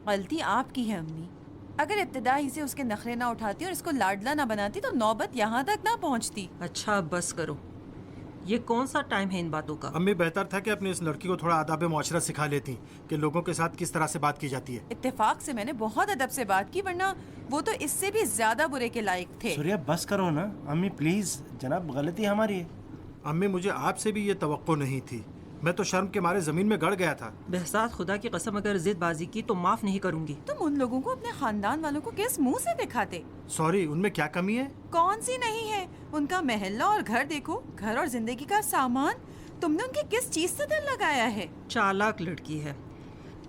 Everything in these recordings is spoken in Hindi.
गलती आपकी है अम्मी। अगर इब्तिदा ही से उसके नखरे ना उठाती और इसको लाडला ना बनाती तो नौबत यहाँ तक ना पहुँचती। अच्छा बस करो, ये कौन सा टाइम है इन बातों का? अम्मी बेहतर था कि अपनी इस लड़की को थोड़ा आदाब मुआशरा सिखा लेती कि लोगों के साथ किस तरह से बात की जाती है। इत्तेफाक से मैंने बहुत अदब से बात की, वरना वो तो इससे भी ज्यादा बुरे के लायक थे। सूर्या बस करो ना अम्मी प्लीज, जनाब गलती हमारी है। अम्मी मुझे आपसे भी ये तवक्को नहीं थी, मैं तो शर्म के मारे जमीन में गड़ गया था। बहसात खुदा की कसम अगर जिदबाजी की तो माफ नहीं करूंगी। तुम उन लोगों को अपने खानदान वालों को किस मुंह से दिखाते? सॉरी, उनमें क्या कमी है? कौन सी नहीं है? उनका महल्ला और घर देखो, घर और जिंदगी का सामान। तुमने उनकी किस चीज से दिल लगाया है? चालाक लड़की है।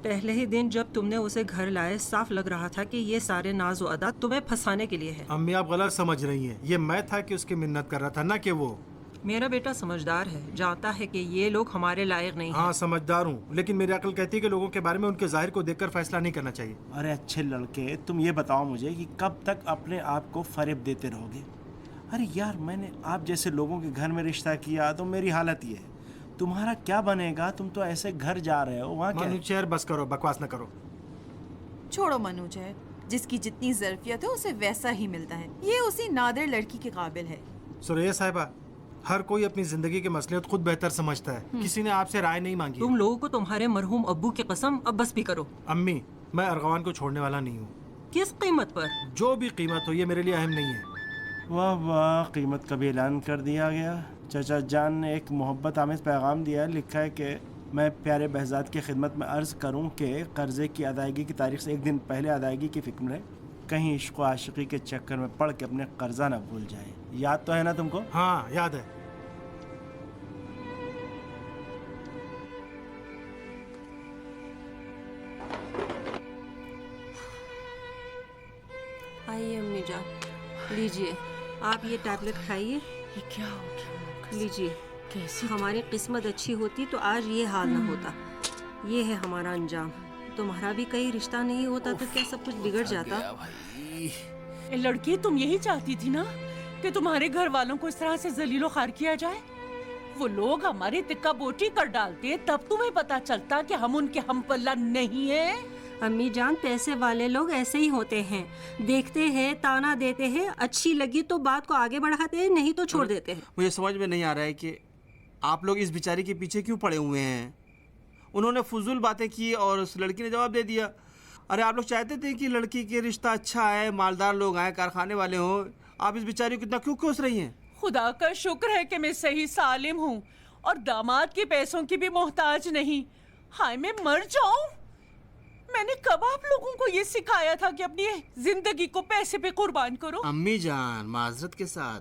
पहले ही दिन जब तुमने उसे घर लाए साफ लग रहा था कि ये सारे नाज व अदा तुम्हें फंसाने के लिए है। अम्मी आप गलत समझ रही हैं, ये मैं था कि उसकी मिन्नत कर रहा था, ना कि वो। मेरा बेटा समझदार है, जानता है कि ये लोग हमारे लायक नहीं हाँ हैं। समझदार हूँ, लेकिन मेरी अकल कहती है कि लोगों के बारे में उनके जाहिर को देखकर फैसला नहीं करना चाहिए। अरे अच्छे लड़के, तुम ये बताओ मुझे कि कब तक अपने आप को फरेब देते रहोगे? अरे यार, मैंने आप जैसे लोगों के घर में रिश्ता किया तो मेरी हालत ये है, तुम्हारा क्या बनेगा? तुम तो ऐसे घर जा रहे हो, वहाँ क्या है? मनुचेर बस करो, बकवास न करो। छोड़ो मनुज है, जिसकी जितनी जरूरत है उसे वैसा ही मिलता है। ये उसी नादिर लड़की के काबिल है। सुरैया साहिबा, हर कोई अपनी जिंदगी के मसले खुद बेहतर समझता है, किसी ने आपसे राय नहीं मांगी। तुम लोगों को तुम्हारे मरहूम अब्बू की कसम, अब बस भी करो। अम्मी, मैं अरगवान को छोड़ने वाला नहीं हूँ। किस कीमत पर? जो भी कीमत हो, ये मेरे लिए अहम नहीं है। वाह वाह, कीमत का भी ऐलान कर दिया गया। चाचा जान ने एक मोहब्बत आमेज पैगाम दिया, लिखा है कि मैं प्यारे बहजाद की खिदमत में अर्ज़ करूं कि कर्ज़े की अदायगी की तारीख से एक दिन पहले अदायगी की फिक्र रहे, कहीं इश्क व आशिकी के चक्कर में पड़ के अपने कर्जा ना भूल जाए। याद तो है ना तुमको? हाँ याद है। आइए अम्मी जान, लीजिए आप ये टैबलेट खाइए। ये क्या हो गया? लीजिए, कैसी हमारी किस्मत अच्छी होती तो आज ये हाल ना होता। ये है हमारा अंजाम। तुम्हारा भी कहीं रिश्ता नहीं होता तो क्या सब कुछ बिगड़ जाता? ए लड़की, तुम यही चाहती थी ना कि तुम्हारे घर वालों को इस तरह से जलीलो खार किया जाए? वो लोग हमारी तिक्का बोटी कर डालते, तब तुम्हें पता चलता कि हम उनके हम पल्ला नहीं है। अम्मी जान, पैसे वाले लोग ऐसे ही होते हैं, देखते हैं, ताना देते हैं, अच्छी लगी तो बात को आगे बढ़ाते हैं, नहीं तो छोड़ देते हैं। मुझे समझ में नहीं आ रहा है कि आप लोग इस बेचारी के पीछे क्यों पड़े हुए हैं। उन्होंने फजूल बातें की और उस लड़की ने जवाब दे दिया। अरे आप लोग चाहते थे कि लड़की के रिश्ता अच्छा है, मालदार लोग आए, कारखाने वाले हों, आप इस बेचारी को इतना क्यों कोस रही हैं? खुदा का शुक्र है कि मैं सही सालिम हूँ और दामाद के पैसों की भी मोहताज नहीं। हाय मैं मर जाऊं। मैंने कब आप लोगों को ये सिखाया था कि अपनी जिंदगी को पैसे पे कुर्बान करो? अम्मी जान, माजरत के साथ,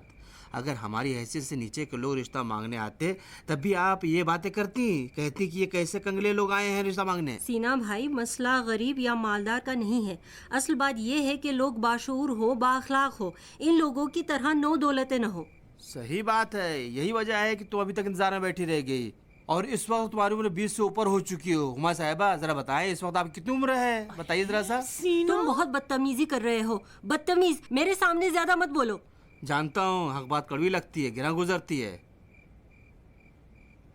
अगर हमारी हैसियत से नीचे के लोग रिश्ता मांगने आते तब भी आप ये बातें करती, कहती कि ये कैसे कंगले लोग आए हैं रिश्ता मांगने। सीना भाई, मसला गरीब या मालदार का नहीं है। असल बात ये है कि लोग बाशऊर हो, बाअखलाक हो, इन लोगों की तरह नो दौलतें न हो। सही बात है, यही वजह है कि तुम अभी तक इंतजार में बैठी रह गई और इस वक्त तुम्हारी उम्र 20 से ऊपर हो चुकी हो। हुमा साहिबा जरा बताएं, इस वक्त आपकी कितनी उम्र है, बताइए जरा सा। तुम बहुत बदतमीजी कर रहे हो। बदतमीज, मेरे सामने ज्यादा मत बोलो। जानता हूँ हक बात कड़वी लगती है, गिरा गुजरती है।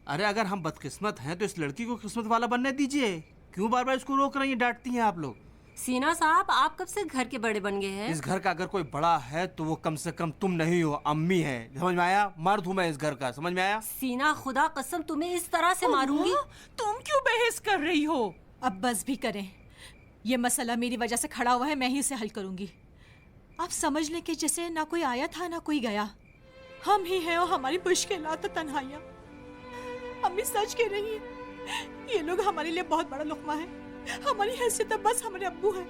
अरे अगर हम बदकिस्मत हैं तो इस लड़की को किस्मत वाला बनने दीजिए, क्यों बार बार इसको रोक रही हैं, डांटती हैं आप लोग? सीना साहब, आप कब से घर के बड़े बन गए हैं? इस घर का अगर कोई बड़ा है तो वो कम से कम तुम नहीं हो, अम्मी है। समझ में आया? मर्द हूँ मैं इस घर का, समझ में आया? सीना, खुदा कसम तुम्हें इस तरह से मारूंगी। तुम क्यों बहस कर रही हो? अब बस भी करें, ये मसला मेरी वजह से खड़ा हुआ है, मैं ही इसे हल करूंगी। आप समझ लें कि जैसे ना कोई आया था ना कोई गया, हम ही हैं और हमारी मुश्किलात और तन्हाइयाँ। अम्मी सच कह रही है, ये लोग हमारे लिए बहुत बड़ा लुक़मा है। हमारी हैसियत अब बस हमारे अब्बू हैं,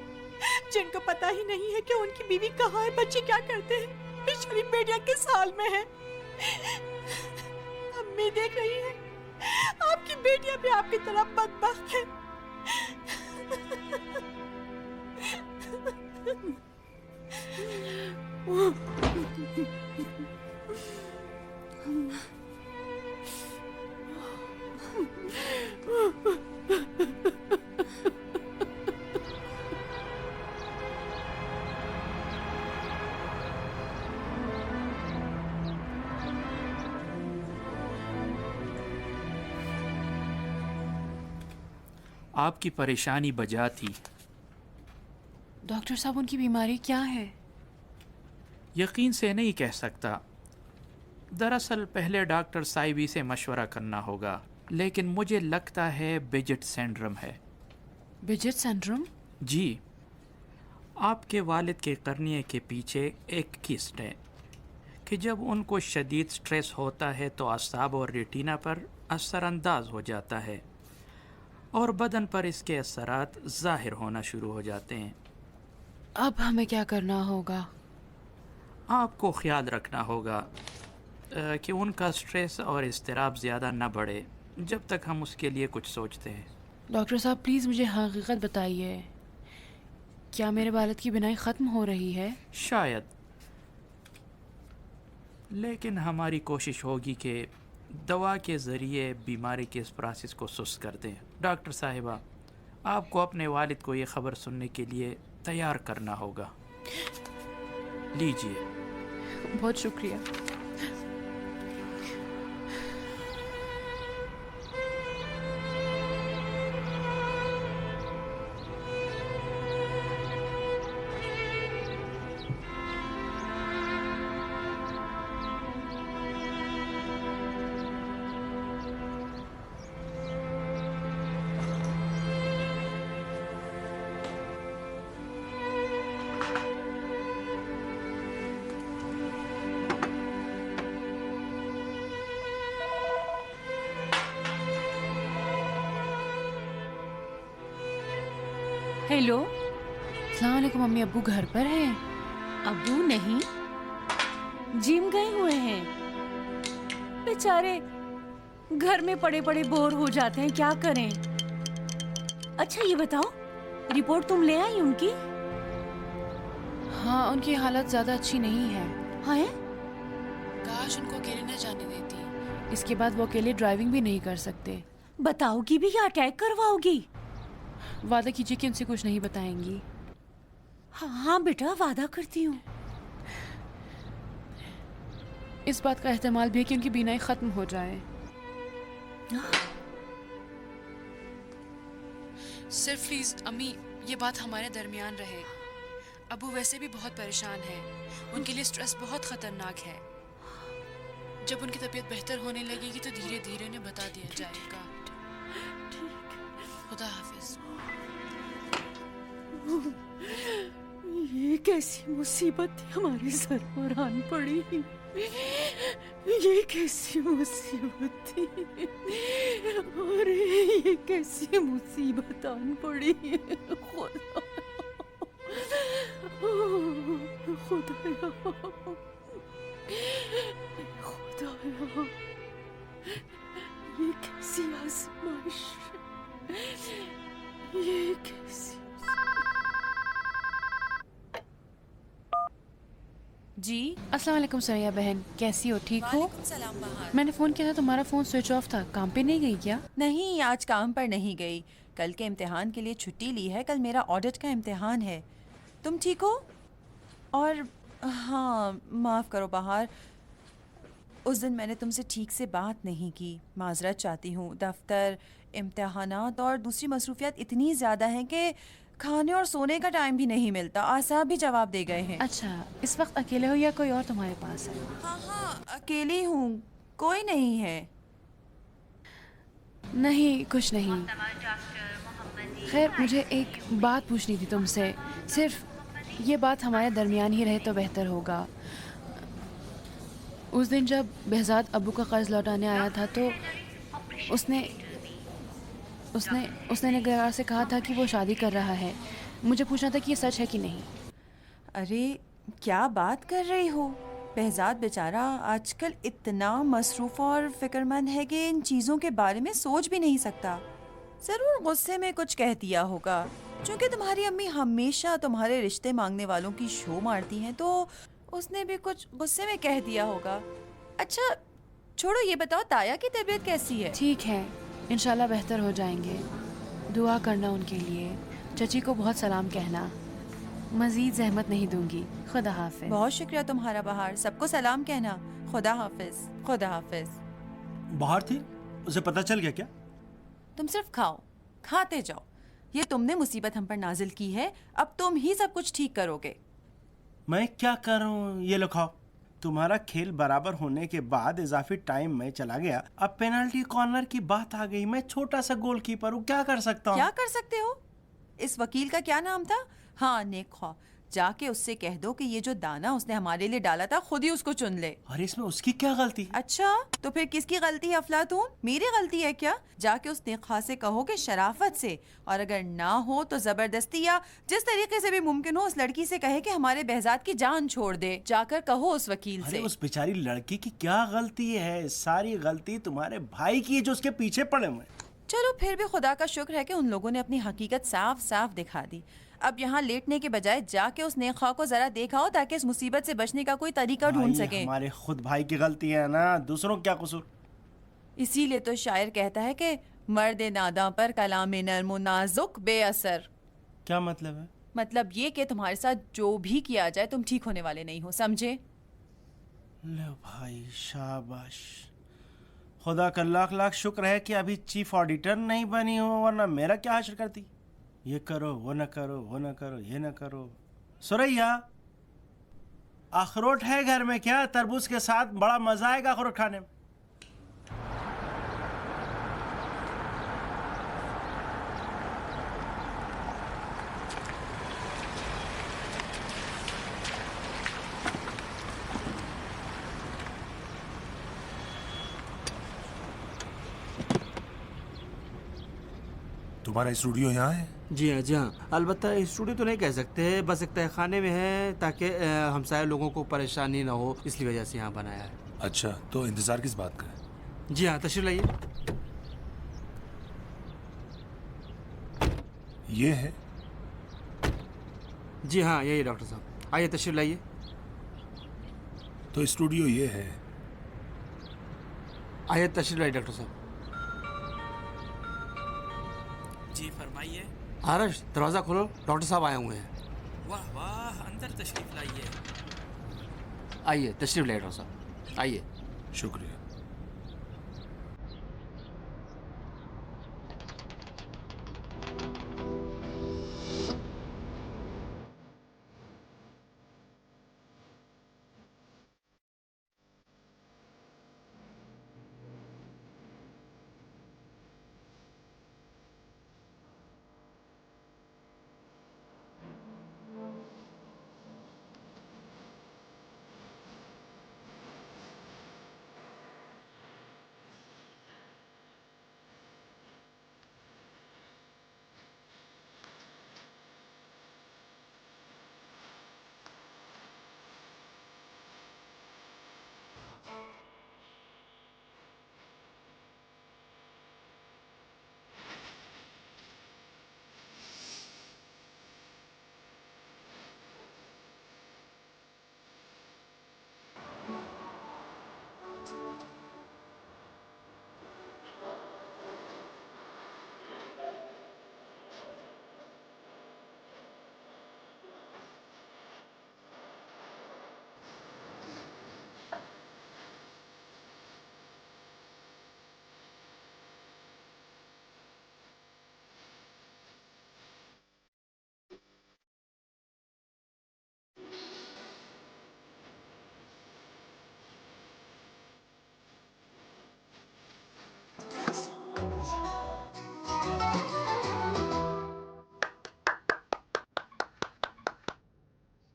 जिनको पता ही नहीं है कि उनकी बीवी कहाँ है, बच्चे क्या करते हैं, बेचारी बेटियां किस हाल में है। अम्मी देख रही है, आपकी बेटियां भी आपकी तरह बदबख्त है। आपकी परेशानी बजा थी, डॉक्टर साहब उनकी बीमारी क्या है? यकीन से नहीं कह सकता। दरअसल पहले डॉक्टर साहिबी से मशवरा करना होगा, लेकिन मुझे लगता है बिजेट सिंड्रोम है। बिजेट सिंड्रोम? जी, आपके वालिद के कर्निए के पीछे एक किस्ट है कि जब उनको शदीद स्ट्रेस होता है तो असाब और रेटिना पर असरअंदाज हो जाता है और बदन पर इसके असरात ज़ाहिर होना शुरू हो जाते हैं। अब हमें क्या करना होगा? आपको ख्याल रखना होगा कि उनका स्ट्रेस और इज़्तिराब ज़्यादा न बढ़े जब तक हम उसके लिए कुछ सोचते हैं। डॉक्टर साहब प्लीज़ मुझे हकीकत बताइए, क्या मेरे वालिद की बीनाई ख़त्म हो रही है? शायद, लेकिन हमारी कोशिश होगी कि दवा के ज़रिए बीमारी के इस प्रोसेस को सुस्त कर दें। डॉक्टर साहिबा, आपको अपने वालिद को ये ख़बर सुनने के लिए तैयार करना होगा। लीजिए। बहुत शुक्रिया। हेलो। अस्सलाम वालेकुम मम्मी, अब्बू घर पर हैं? अबू नहीं, जिम गए हुए हैं। बेचारे घर में पड़े पड़े बोर हो जाते हैं, क्या करें। अच्छा ये बताओ, रिपोर्ट तुम ले आई उनकी? हाँ, उनकी हालत ज़्यादा अच्छी नहीं है। हाँ है? काश उनको अकेले न जाने देती। इसके बाद वो अकेले ड्राइविंग भी नहीं कर सकते। बताओगी भी या अटैक करवाओगी? वादा कीजिए कि उनसे कुछ नहीं बताएंगी। हाँ बेटा, वादा करती हूँ। इस बात का एहतमाल भी है कि उनकी बीनाई ख़त्म हो जाए। सिर्फ प्लीज़ अम्मी, ये बात हमारे दरमियान रहे। अबू वैसे भी बहुत परेशान है, उनके लिए स्ट्रेस बहुत ख़तरनाक है। जब उनकी तबीयत बेहतर होने लगेगी तो धीरे धीरे उन्हें बता दिया जाएगा। खुदा हाफिज। ये कैसी मुसीबत हमारे सर पर आन पड़ी। ये कैसी मुसीबत थी। अरे ये कैसी मुसीबत आन पड़ी। खुदा, खुदाया, खुदाया, ये कैसी आज़माइश, ये कैसी। जी, अस्सलाम वालेकुम सरिया बहन, कैसी हो? ठीक हो? वालेकुम सलाम बहार। मैंने फ़ोन किया था, तुम्हारा फ़ोन स्विच ऑफ था। काम पे नहीं गई क्या? नहीं, आज काम पर नहीं गई। कल के इम्तिहान के लिए छुट्टी ली है। कल मेरा ऑडिट का इम्तिहान है। तुम ठीक हो? और हाँ, माफ़ करो बहार, उस दिन मैंने तुमसे ठीक से बात नहीं की। माजरत चाहती हूँ। दफ्तर, इम्तिहानात और दूसरी मसरूफियात इतनी ज़्यादा हैं कि खाने और सोने का टाइम भी नहीं मिलता। आसाब भी जवाब दे गए हैं। अच्छा, इस वक्त अकेले हो या कोई और तुम्हारे पास है? हाँ हाँ, अकेली हूँ, कोई नहीं है। नहीं, कुछ नहीं। खैर, मुझे एक बात पूछनी थी तुमसे। सिर्फ ये बात हमारे दरमियान ही रहे तो बेहतर होगा। उस दिन जब behzad अब्बू का कर्ज लौटाने आया था तो उसने निगरार से कहा था कि वो शादी कर रहा है। मुझे पूछना था कि ये सच है कि नहीं। अरे क्या बात कर रही हो? behzad बेचारा आजकल इतना मसरूफ़ और फिक्रमंद है कि इन चीज़ों के बारे में सोच भी नहीं सकता। ज़रूर गुस्से में कुछ कह दिया होगा। क्योंकि तुम्हारी अम्मी हमेशा तुम्हारे रिश्ते मांगने वालों की शो मारती हैं, तो उसने भी कुछ गुस्से में कह दिया होगा। अच्छा छोड़ो, ये बताओ ताया की तबीयत कैसी है? ठीक है, इंशाल्लाह बेहतर हो जाएंगे। दुआ करना उनके लिए। चची को बहुत सलाम कहना। मज़ीद जहमत नहीं दूंगी। खुदा हाफिज। बहुत शुक्रिया तुम्हारा बहार, सबको सलाम कहना। खुदा हाफिज। खुदा हाफिज। बाहर थी, उसे पता चल गया क्या? तुम सिर्फ खाओ, खाते जाओ। ये तुमने मुसीबत हम पर नाजिल की है, अब तुम ही सब कुछ ठीक करोगे। मैं क्या करूं? ये लो खाओ। तुम्हारा खेल बराबर होने के बाद इजाफी टाइम में चला गया, अब पेनल्टी कॉर्नर की बात आ गई। मैं छोटा सा गोलकीपर हूँ, क्या कर सकता हूँ? क्या कर सकते हो? इस वकील का क्या नाम था? हाँ, नेक खौ। जाके उससे कह दो कि ये जो दाना उसने हमारे लिए डाला था खुद ही उसको चुन ले। अरे इसमें उसकी क्या गलती है? अच्छा, तो फिर किसकी गलती है अफलातून? मेरी गलती है क्या? जाके उस नेक खौ से कहो कि शराफत से, और अगर ना हो तो जबरदस्ती या जिस तरीके से भी मुमकिन हो उस लड़की से कहे कि हमारे बहजाद की जान छोड़ दे। जाकर कहो उस वकील अरे से। उस बेचारी लड़की की क्या गलती है? सारी गलती तुम्हारे भाई की है जो उसके पीछे पड़े हुए हैं। चलो फिर भी खुदा का शुक्र है कि उन लोगों ने अपनी हकीकत साफ साफ दिखा दी। अब यहाँ लेटने के बजाय जाके उस नेक खौ को जरा देखाओ ताकि इस मुसीबत से बचने का कोई तरीका ढूंढ भाई, सके। हमारे खुद भाई की गलती है ना, दूसरों क्या कसूर? इसीलिए तो शायर कहता है कि मर्द नादा पर कलाम नर्मो नाजुक बेअसर। क्या मतलब है? मतलब ये कि तुम्हारे साथ जो भी किया जाए तुम ठीक होने वाले नहीं हो, समझे? लो भाई, शाबाश। खुदा का लाख लाख शुक्र है कि अभी चीफ ऑडिटर नहीं बनी हो, वरना मेरा क्या हासिल करती। ये करो, वो न करो, वो न करो, ये न करो। सुरैया, अखरोट है घर में क्या? तरबूज के साथ बड़ा मजा आएगा अखरोट खाने में। तुम्हारा स्टूडियो यहाँ है? जी हाँ, जी हाँ। अलबत्ता स्टूडियो तो नहीं कह सकते, बस एक तहखाने में है ताकि हमसाय लोगों को परेशानी ना हो, इसलिए वजह से यहाँ बनाया है। अच्छा, तो इंतज़ार किस बात का है? जी हाँ, तशरीफ लाइए। ये है? जी हाँ, यही डॉक्टर साहब, आइए तशरीफ लाइए। तो स्टूडियो ये है? आइए तशरीफ लाइए डॉक्टर साहब। जी फरमाइए। आरश, दरवाज़ा खोलो, डॉक्टर साहब आए हुए हैं। वाह वाह, अंदर तशरीफ लाइए। आइए तशरीफ लाइए डॉक्टर साहब, आइए। शुक्रिया।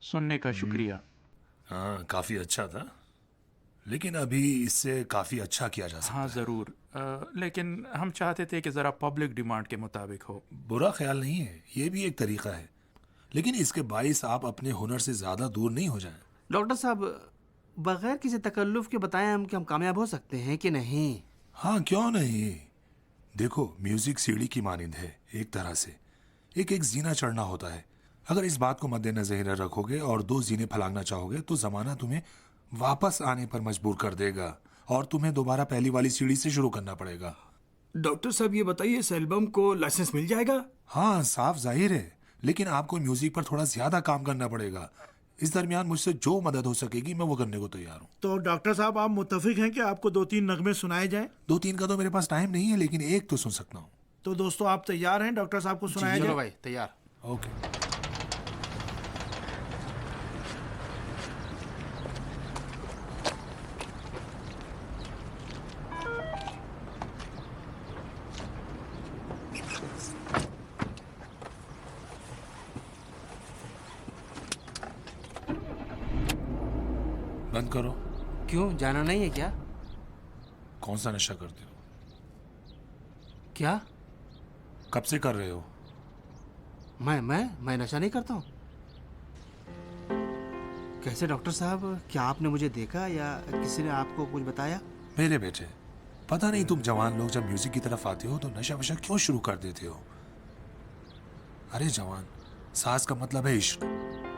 सुनने का शुक्रिया। हाँ, काफ़ी अच्छा था, लेकिन अभी इससे काफ़ी अच्छा किया जा सकता हाँ है। ज़रूर, लेकिन हम चाहते थे कि ज़रा पब्लिक डिमांड के मुताबिक हो। बुरा ख्याल नहीं है, ये भी एक तरीका है, लेकिन इसके बाइस आप अपने हुनर से ज़्यादा दूर नहीं हो जाएं। डॉक्टर साहब, बगैर किसी तकल्लुफ़ के बताएं हम कि हम कामयाब हो सकते हैं कि नहीं? हाँ, क्यों नहीं। देखो, म्यूजिक सीढ़ी की मानिंद है, एक तरह से एक एक जीना चढ़ना होता है। अगर इस बात को मद्देनजर रखोगे और दो जीने फलांगना चाहोगे तो जमाना तुम्हें वापस आने पर मजबूर कर देगा और तुम्हें दोबारा पहली वाली सीढ़ी से शुरू करना पड़ेगा। डॉक्टर साहब, ये बताइए, इस एल्बम को लाइसेंस मिल जाएगा? हाँ, साफ जाहिर है, लेकिन आपको म्यूजिक पर थोड़ा ज्यादा काम करना पड़ेगा। इस दरमियान मुझसे जो मदद हो सकेगी मैं वो करने को तैयार हूँ। तो डॉक्टर साहब, आप मुत्तफिक हैं कि आपको 2-3 नगमे सुनाए जाएं? 2-3 का तो मेरे पास टाइम नहीं है, लेकिन एक तो सुन सकता हूँ। तो दोस्तों आप तैयार हैं? डॉक्टर साहब को सुनाया चलो जाए? भाई तैयार। ओके। बंद करो। क्यों, जाना नहीं है क्या? कौन सा नशा करते हो? क्या? कब से कर रहे हो? मैं नशा नहीं करता हूँ। कैसे डॉक्टर साहब, क्या आपने मुझे देखा या किसी ने आपको कुछ बताया? मेरे बेटे, पता नहीं तुम जवान लोग जब म्यूजिक की तरफ आते हो तो नशा वशा क्यों शुरू कर देते हो? अरे जवान, सास का मतलब है इश्क,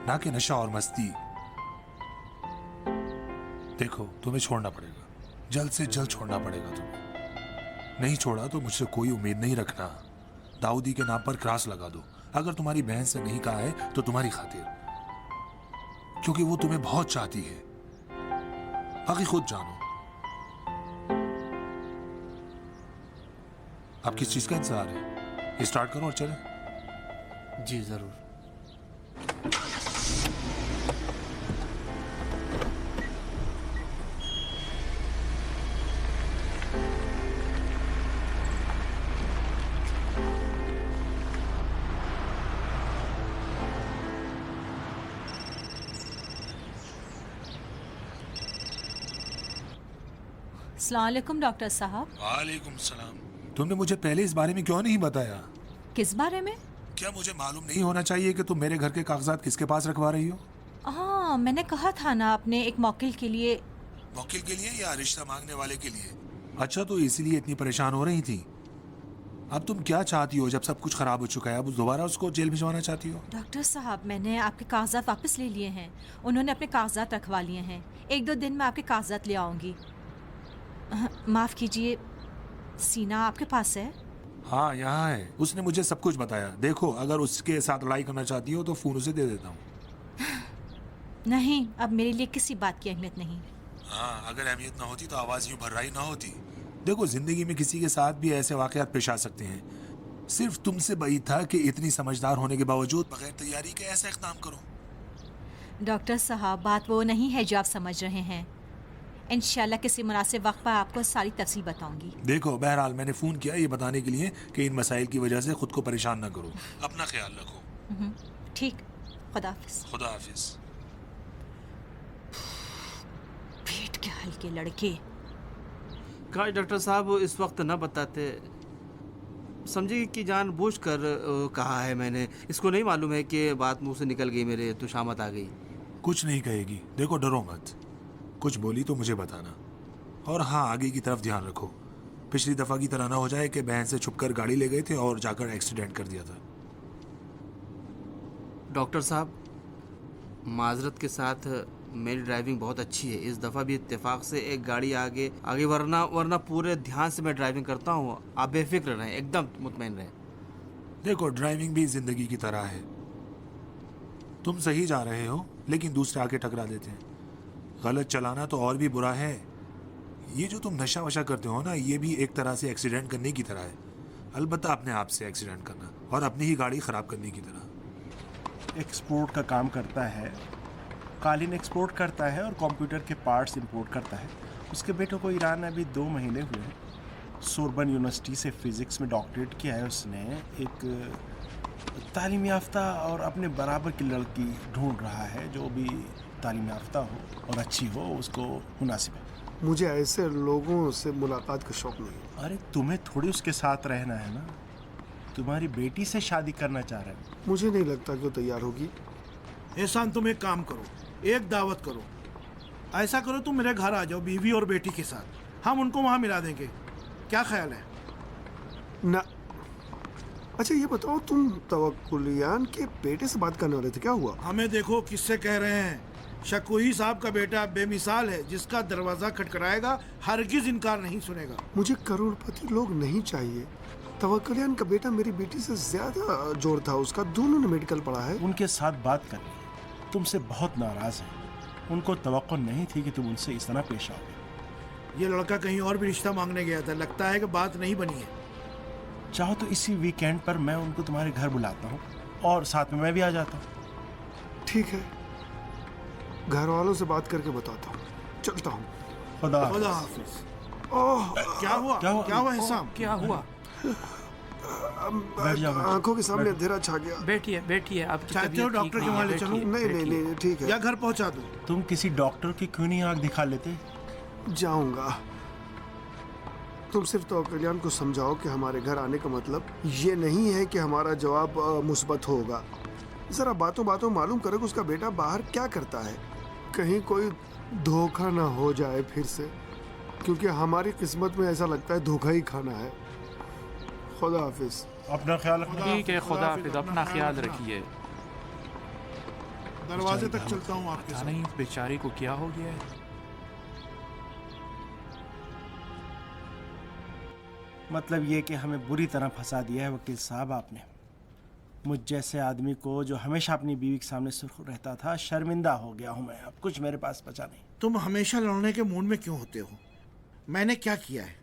ना कि नशा और मस्ती। देखो, तुम्हें छोड़ना पड़ेगा, जल्द से जल्द छोड़ना पड़ेगा तुम्हें। नहीं छोड़ा तो मुझसे कोई उम्मीद नहीं रखना। दाऊदी के नाम पर क्रॉस लगा दो। अगर तुम्हारी बहन से नहीं कहा है तो तुम्हारी खातिर, क्योंकि वो तुम्हें बहुत चाहती है। बाकी खुद जानो। अब किस चीज का इंतजार है? स्टार्ट करो और चले। जी जरूर। अस्सलाम वालेकुम डॉक्टर साहब। वालेकुम सलाम। तुमने मुझे पहले इस बारे में क्यों नहीं बताया? किस बारे में? क्या मुझे मालूम नहीं होना चाहिए कि तुम मेरे घर के कागजात किसके पास रखवा रही हो? हाँ, मैंने कहा था ना अपने एक मौकिल के लिए। वकील के लिए या रिश्ता मांगने वाले के लिए? अच्छा, तो इसीलिए इतनी परेशान हो रही थी। अब तुम क्या चाहती हो? जब सब कुछ खराब हो चुका है, अब दोबारा उसको जेल भिजवाना चाहती हो? डॉक्टर साहब, मैंने आपके कागजात वापस ले लिए हैं। उन्होंने अपने कागजात रखवा लिए हैं। 1-2 दिन में आपके कागजात ले आऊंगी। माफ कीजिए, सीना आपके पास है? हाँ, यहाँ है। उसने मुझे सब कुछ बताया। देखो, अगर उसके साथ लड़ाई करना चाहती हो तो फोन उसे दे देता हूँ। नहीं, अब मेरे लिए किसी बात की अहमियत नहीं। हाँ, अगर अहमियत ना होती तो आवाज यूं भर्राई ना होती। देखो, जिंदगी में किसी के साथ भी ऐसे वाकयात पेश आ सकते हैं। सिर्फ तुमसे बई था कि इतनी समझदार होने के बावजूद बगैर तैयारी के ऐसा इक़दाम करो। डॉक्टर साहब, बात वो नहीं है जो आप समझ रहे हैं। इंशाल्लाह किसी मुनासिब वक्त पर आपको सारी तफसील बताऊंगी। देखो, बहरहाल मैंने फोन किया ये बताने के लिए कि इन मसाइल की वजह से खुद को परेशान ना करो। अपना ख्याल रखो। ठीक, खुदा हाफिज। खुदा हाफिज। पेट के हल्के लड़के। काश डॉक्टर साहब इस वक्त न बताते। समझिए कि जानबूझकर कहा है मैंने। इसको नहीं मालूम है कि बात मुंह से निकल गई मेरे, तो शामत आ गई। कुछ नहीं कहेगी। देखो, डरो मत। कुछ बोली तो मुझे बताना। और हाँ, आगे की तरफ ध्यान रखो। पिछली दफा की तरह ना हो जाए कि बहन से छुपकर गाड़ी ले गए थे और जाकर एक्सीडेंट कर दिया था। डॉक्टर साहब, माजरत के साथ मेरी ड्राइविंग बहुत अच्छी है। इस दफ़ा भी इत्तेफाक से एक गाड़ी आगे वरना पूरे ध्यान से मैं ड्राइविंग करता हूँ। आप बेफिक्र रहें, एकदम मुतमईन रहें। देखो, ड्राइविंग भी जिंदगी की तरह है। तुम सही जा रहे हो लेकिन दूसरे आके टकरा देते हैं। गलत चलाना तो और भी बुरा है। ये जो तुम नशा वशा करते हो ना, ये भी एक तरह से एक्सीडेंट करने की तरह है। अलबत्ता अपने आप से एक्सीडेंट करना और अपनी ही गाड़ी ख़राब करने की तरह। एक्सपोर्ट का काम करता है, कालीन एक्सपोर्ट करता है और कंप्यूटर के पार्ट्स इंपोर्ट करता है। उसके बेटे को ईरान में अभी 2 महीने हुए हैं। सोरबन यूनिवर्सिटी से फिज़िक्स में डॉक्टरेट किया है उसने। एक तालीम याफ्ता और अपने बराबर की लड़की ढूंढ रहा है जो भी तालीम याफ्ता हो और अच्छी हो, उसको मुनासिब है। मुझे ऐसे लोगों से मुलाकात का शौक नहीं। अरे तुम्हें थोड़ी उसके साथ रहना है ना, तुम्हारी बेटी से शादी करना चाह रहे हैं। मुझे नहीं लगता कि वो तैयार होगी। एहसान, तुम एक काम करो, एक दावत करो। ऐसा करो, तुम मेरे घर आ जाओ बीवी और बेटी के साथ। हम उनको वहाँ मिला देंगे। क्या ख्याल है? ना। अच्छा ये बताओ, तुम तवक्कुलियान के बेटे से बात करने वाले थे, क्या हुआ? हमें देखो किससे कह रहे हैं। शकोई साहब का बेटा बेमिसाल है, जिसका दरवाजा खटखटाएगा हरगिज इनकार नहीं सुनेगा। मुझे करोड़पति लोग नहीं चाहिए। तवक्कुलियान का बेटा मेरी बेटी से ज्यादा जोर था उसका। दोनों ने मेडिकल पढ़ा है। उनके साथ बात करनी है। तुमसे बहुत नाराज हैं। उनको तवक्को नहीं थी कि तुम उनसे इस तरह पेश आओगे। ये लड़का कहीं और भी रिश्ता मांगने गया था। लगता है कि बात नहीं बनी है। चाहो तो इसी वीकेंड पर मैं उनको तुम्हारे घर बुलाता हूँ और साथ में मैं भी आ जाता हूँ। ठीक है, घर वालों से बात करके बताता हूँ। चलता हूँ। खुदा हाफिज। ओह, क्या हुआ? क्या हुआ हिसाम? क्या हुआ? बैठ जाओ। आंखों के सामने अंधेरा छा गया। बैठिए बैठिए, आपकी चाहते हो तबीयत डॉक्टर ठीक के वहाँ नहीं ले है, चलूं? बैठिए, नहीं, ठीक है। या घर पहुंचा दूं? तुम किसी डॉक्टर की क्यों नहीं आंख दिखा लेते? जाऊंगा। तुम सिर्फ तो कल्याण को समझाओ कि हमारे घर आने का मतलब ये नहीं है कि हमारा जवाब मुस्बत होगा। जरा बातों बातों मालूम करो कि उसका बेटा बाहर क्या करता है। कहीं कोई धोखा ना हो जाए फिर से, क्योंकि हमारी किस्मत में ऐसा लगता है धोखा ही खाना है। खुदा हाफिज। अपना ख्याल रखना। ठीक है, खुदा हाफिज, अपना ख्याल रखिए। दरवाजे तक चलता हूँ आपके पता साथ। नहीं इस बेचारी को क्या हो गया है। मतलब ये कि हमें बुरी तरह फंसा दिया है वकील साहब आपने। मुझ जैसे आदमी को जो हमेशा अपनी बीवी के सामने सुर्ख रहता था, शर्मिंदा हो गया हूँ मैं। अब कुछ मेरे पास बचा नहीं। तुम हमेशा लड़ने के मूड में क्यों होते हो? मैंने क्या किया है?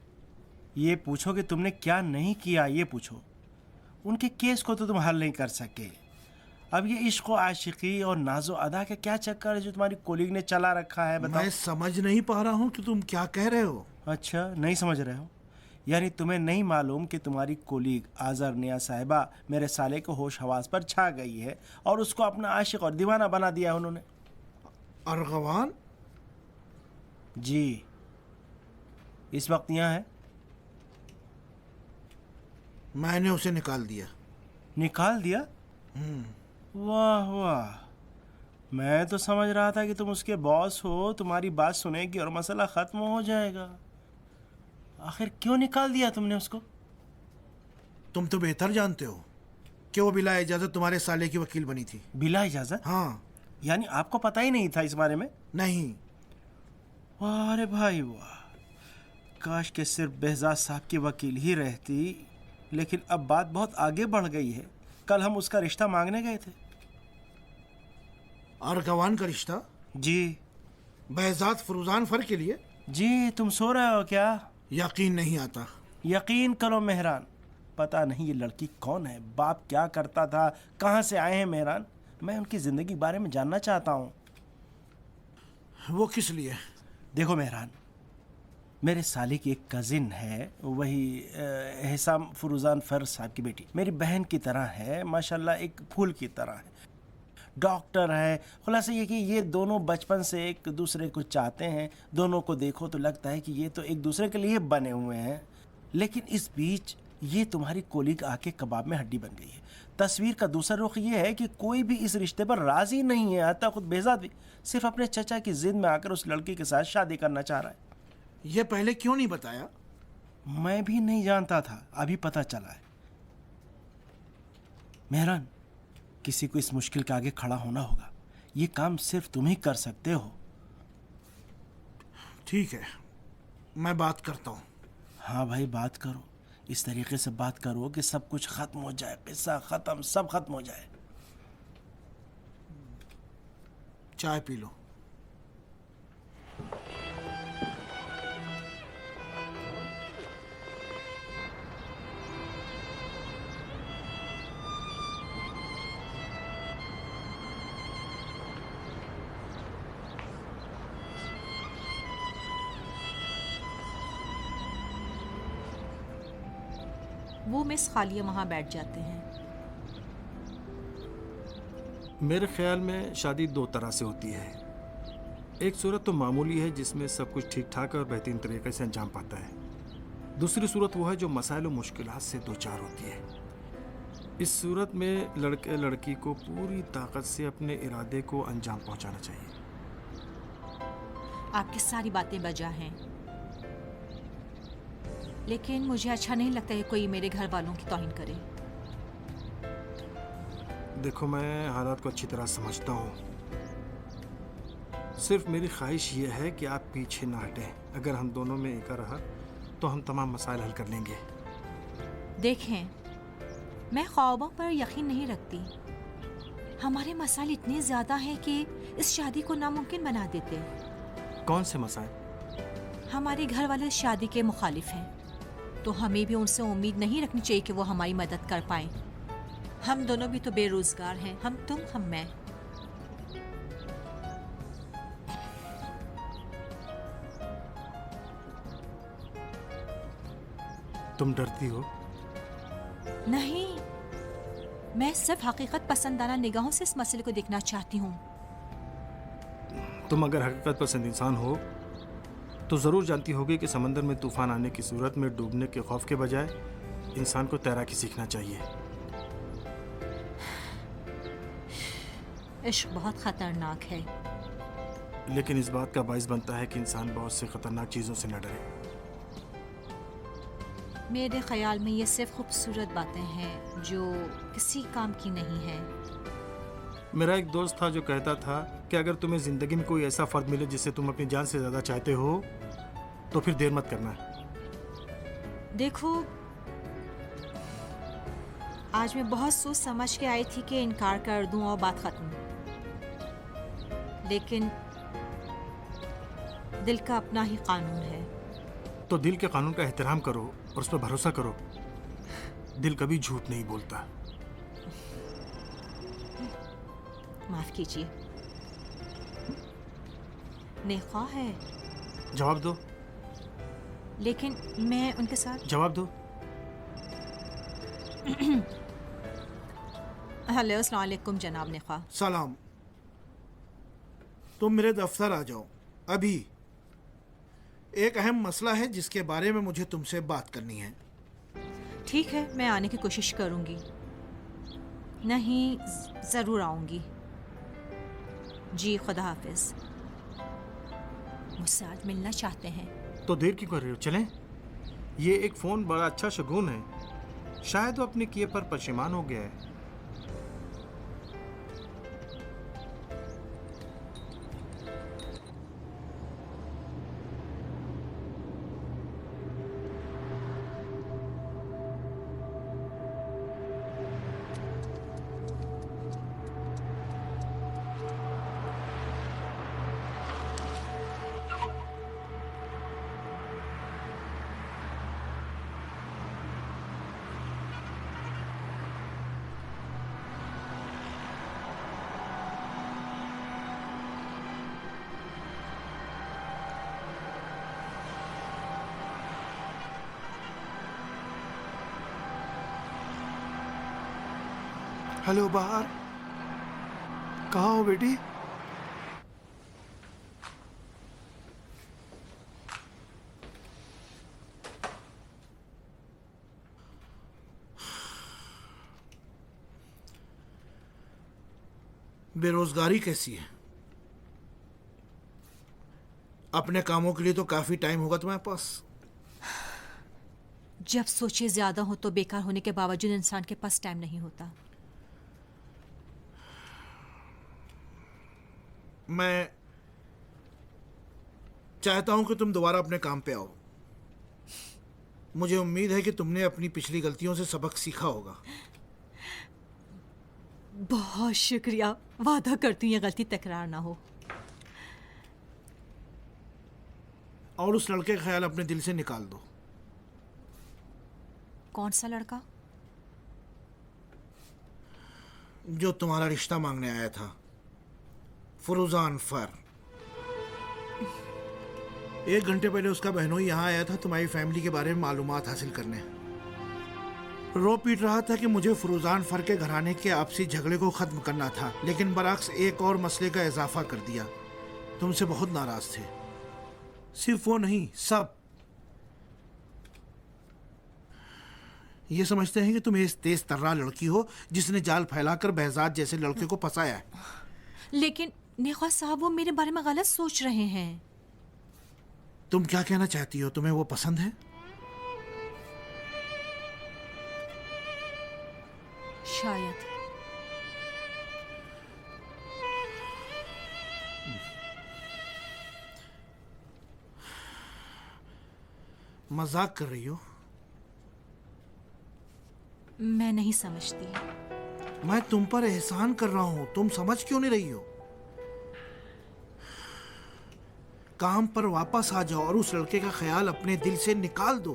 ये पूछो कि तुमने क्या नहीं किया, ये पूछो। उनके केस को तो तुम हल नहीं कर सके। अब ये इश्क व आशिकी और नाजो अदा का क्या चक्कर है जो तुम्हारी कोलीग ने चला रखा है, बताओ। मैं समझ नहीं पा रहा हूँ कि तुम क्या कह रहे हो। अच्छा, नहीं समझ रहे हो? यानी तुम्हें नहीं मालूम कि तुम्हारी कोलीग आज़र निया साहिबा मेरे साले को होश हवास पर छा गई है और उसको अपना आशिक और दीवाना बना दिया है उन्होंने। अर्गवान? जी, इस वक्त यहाँ है। मैंने उसे निकाल दिया। निकाल दिया? वाह वाह, मैं तो समझ रहा था कि तुम उसके बॉस हो, तुम्हारी बात सुनेगी और मसला ख़त्म हो जाएगा। आखिर क्यों निकाल दिया तुमने उसको? तुम तो बेहतर जानते हो कि वो बिला इजाजत तुम्हारे साले की वकील बनी थी। बिला इजाजत? हाँ। यानी आपको पता ही नहीं था इस बारे में? नहीं। वाह रे भाई वाह, काश के सिर्फ बेहजाद साहब की वकील ही रहती। लेकिन अब बात बहुत आगे बढ़ गई है। कल हम उसका रिश्ता मांगने गए थे। अर्गवान का रिश्ता? जी। बेहजाद फरूजान फर के लिए? जी, तुम सो रहे हो क्या? यकीन नहीं आता। यकीन करो मेहरान, पता नहीं ये लड़की कौन है, बाप क्या करता था, कहाँ से आए हैं मेहरान। मैं उनकी ज़िंदगी के बारे में जानना चाहता हूँ। वो किस लिए? देखो मेहरान, मेरे साले की एक कज़िन है, वही एहसाम फरूजान फर साहब की बेटी, मेरी बहन की तरह है, माशाल्लाह एक फूल की तरह है, डॉक्टर है। खुलासा ये कि ये दोनों बचपन से एक दूसरे को चाहते हैं। दोनों को देखो तो लगता है कि ये तो एक दूसरे के लिए बने हुए हैं। लेकिन इस बीच ये तुम्हारी कोलीग आके कबाब में हड्डी बन गई है। तस्वीर का दूसरा रुख ये है कि कोई भी इस रिश्ते पर राज़ी नहीं है, हत्ता खुद बेहजाद भी सिर्फ अपने चचा की जिद में आकर उस लड़की के साथ शादी करना चाह रहा है। ये पहले क्यों नहीं बताया? मैं भी नहीं जानता था, अभी पता चला है। मेहरान, किसी को इस मुश्किल के आगे खड़ा होना होगा। ये काम सिर्फ तुम ही कर सकते हो। ठीक है, मैं बात करता हूँ। हाँ भाई, बात करो। इस तरीके से बात करो कि सब कुछ खत्म हो जाए, किस्सा खत्म, सब खत्म हो जाए। चाय पी लो। वो मिस खालिया वहाँ बैठ जाते हैं। मेरे ख्याल में शादी दो तरह से होती है। एक सूरत तो मामूली है जिसमें सब कुछ ठीक ठाक और बेहतरीन तरीके से अंजाम पाता है। दूसरी सूरत वो है जो मसाइल और मुश्किलात से दो चार होती है। इस सूरत में लड़के लड़की को पूरी ताकत से अपने इरादे को अंजाम पहुंचाना चाहिए। आपकी सारी बातें बजा हैं, लेकिन मुझे अच्छा नहीं लगता है कोई मेरे घर वालों की तौहीन करे। देखो, मैं हालात को अच्छी तरह समझता हूँ। सिर्फ मेरी ख्वाहिश ये है कि आप पीछे ना हटें। अगर हम दोनों में एक रहा तो हम तमाम मसाइल हल कर लेंगे। देखें, मैं ख्वाबों पर यकीन नहीं रखती। हमारे मसाइल इतने ज़्यादा हैं कि इस शादी को नामुमकिन बना देते हैं। कौन से मसाइल? हमारे घर वाले शादी के मुखालिफ हैं। तो हमें भी उनसे उम्मीद नहीं रखनी चाहिए कि वो हमारी मदद कर पाए। हम दोनों भी तो बेरोजगार हैं, हम तुम हम मैं। तुम डरती हो? नहीं, मैं सिर्फ हकीकत पसंदाना निगाहों से इस मसले को देखना चाहती हूँ। तुम अगर हकीकत पसंद इंसान हो तो ज़रूर जानती होगी कि समंदर में तूफान आने की सूरत में डूबने के खौफ के बजाय इंसान को तैराकी सीखना चाहिए। इश्क बहुत खतरनाक है। लेकिन इस बात का बाइस बनता है कि इंसान बहुत से खतरनाक चीज़ों से न डरे। मेरे ख्याल में ये सिर्फ खूबसूरत बातें हैं जो किसी काम की नहीं है। मेरा एक दोस्त था जो कहता था कि अगर तुम्हें ज़िंदगी में कोई ऐसा फ़र्द मिले जिसे तुम अपनी जान से ज़्यादा चाहते हो तो फिर देर मत करना। देखो, आज मैं बहुत सोच समझ के आई थी कि इनकार कर दूं और बात खत्म, लेकिन दिल का अपना ही कानून है। तो दिल के कानून का एहतराम करो और उस पर भरोसा करो। दिल कभी झूठ नहीं बोलता। माफ कीजिए। नेखा है। जवाब दो। लेकिन मैं उनके साथ। जवाब दो। हेलो, अस्सलाम वालेकुम जनाब नेखा। सलाम। तुम मेरे दफ्तर आ जाओ अभी। एक अहम मसला है जिसके बारे में मुझे तुमसे बात करनी है। ठीक है, मैं आने की कोशिश करूंगी। नहीं, ज़रूर आऊंगी। जी, खुदा हाफिज। मुझसे आज मिलना चाहते हैं। तो देर क्यों कर रहे हो? चलें। ये एक फ़ोन बड़ा अच्छा शगुन है। शायद वो अपने किए पर परेशान हो गया है। हेलो बाहर, कहाँ हो बेटी? बेरोजगारी कैसी है? अपने कामों के लिए तो काफी टाइम होगा तुम्हारे पास। जब सोचे ज्यादा हो तो बेकार होने के बावजूद इंसान के पास टाइम नहीं होता। मैं चाहता हूं कि तुम दोबारा अपने काम पे आओ। मुझे उम्मीद है कि तुमने अपनी पिछली गलतियों से सबक सीखा होगा। बहुत शुक्रिया, वादा करती हूँ ये गलती तकरार ना हो। और उस लड़के का ख्याल अपने दिल से निकाल दो। कौन सा लड़का? जो तुम्हारा रिश्ता मांगने आया था, फुरुजान फर। 1 घंटे पहले उसका बहनोई यहाँ आया था तुम्हारी फैमिली के बारे में मालूमात हासिल करने। रो पीट रहा था कि मुझे फुरुजान फर के घराने के आपसी झगड़े को खत्म करना था, लेकिन बरअक्स एक और मसले का इजाफा कर दिया। तुमसे बहुत नाराज थे। सिर्फ वो नहीं, सब ये समझते हैं कि तुम एक तेज तर्रा लड़की हो जिसने जाल फैलाकर बहजाद जैसे लड़के को फंसाया है। लेकिन नेखा साहब, वो मेरे बारे में गलत सोच रहे हैं। तुम क्या कहना चाहती हो? तुम्हें वो पसंद है? शायद। मजाक कर रही हो? मैं नहीं समझती। मैं तुम पर एहसान कर रहा हूं, तुम समझ क्यों नहीं रही हो? काम पर वापस आ जाओ और उस लड़के का ख्याल अपने दिल से निकाल दो।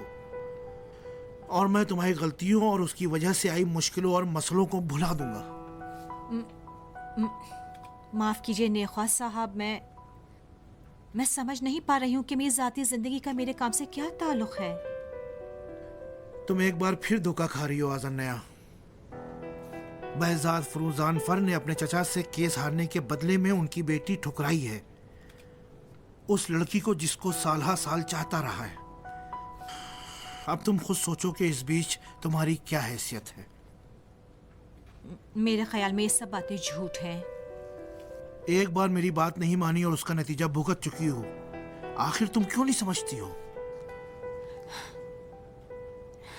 और मैं तुम्हारी गलतियों और उसकी वजह से आई मुश्किलों और मसलों को भुला दूंगा। माफ़ कीजिए नेख्वास साहब, मैं समझ नहीं पा रही हूँ कि मेरी ज़ाती ज़िंदगी का मेरे काम से क्या ताल्लुक़ है। तुम एक बार फिर धोखा खा रही हो आज़न्या। बहजाद फरूजान फर ने अपने चचा से केस हारने के बदले में उनकी बेटी ठुकराई है, उस लड़की को जिसको साल साल चाहता रहा है। अब तुम खुद सोचो कि इस बीच तुम्हारी क्या हैसियत है। मेरे ख्याल में ये सब बातें झूठ हैं। एक बार मेरी बात नहीं मानी और उसका नतीजा भुगत चुकी हो, आखिर तुम क्यों नहीं समझती हो?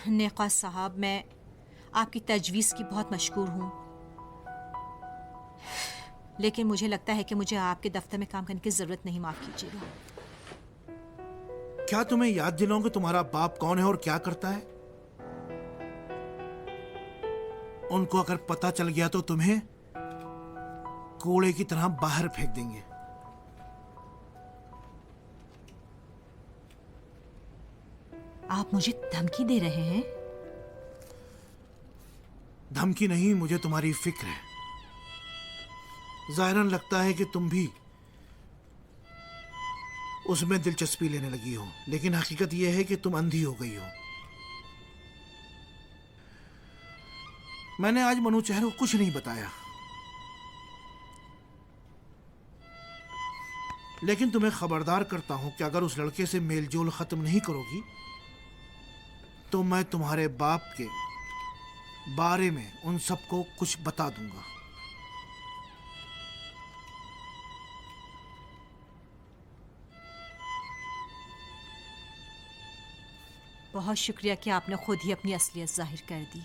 नेक़ास साहब, मैं आपकी तजवीज़ की बहुत मशकूर हूँ, लेकिन मुझे लगता है कि मुझे आपके दफ्तर में काम करने की ज़रूरत नहीं। माफ़ कीजिएगा। क्या तुम्हें याद दिलाऊं कि तुम्हारा बाप कौन है और क्या करता है? उनको अगर पता चल गया तो तुम्हें कूड़े की तरह बाहर फेंक देंगे। आप मुझे धमकी दे रहे हैं? धमकी नहीं, मुझे तुम्हारी फिक्र है। ज़ाहिरन लगता है कि तुम भी उसमें दिलचस्पी लेने लगी हो, लेकिन हकीकत यह है कि तुम अंधी हो गई हो। मैंने आज मनु चहर को कुछ नहीं बताया, लेकिन तुम्हें खबरदार करता हूं कि अगर उस लड़के से मेलजोल खत्म नहीं करोगी तो मैं तुम्हारे बाप के बारे में उन सबको कुछ बता दूंगा। बहुत शुक्रिया कि आपने खुद ही अपनी असलियत जाहिर कर दी।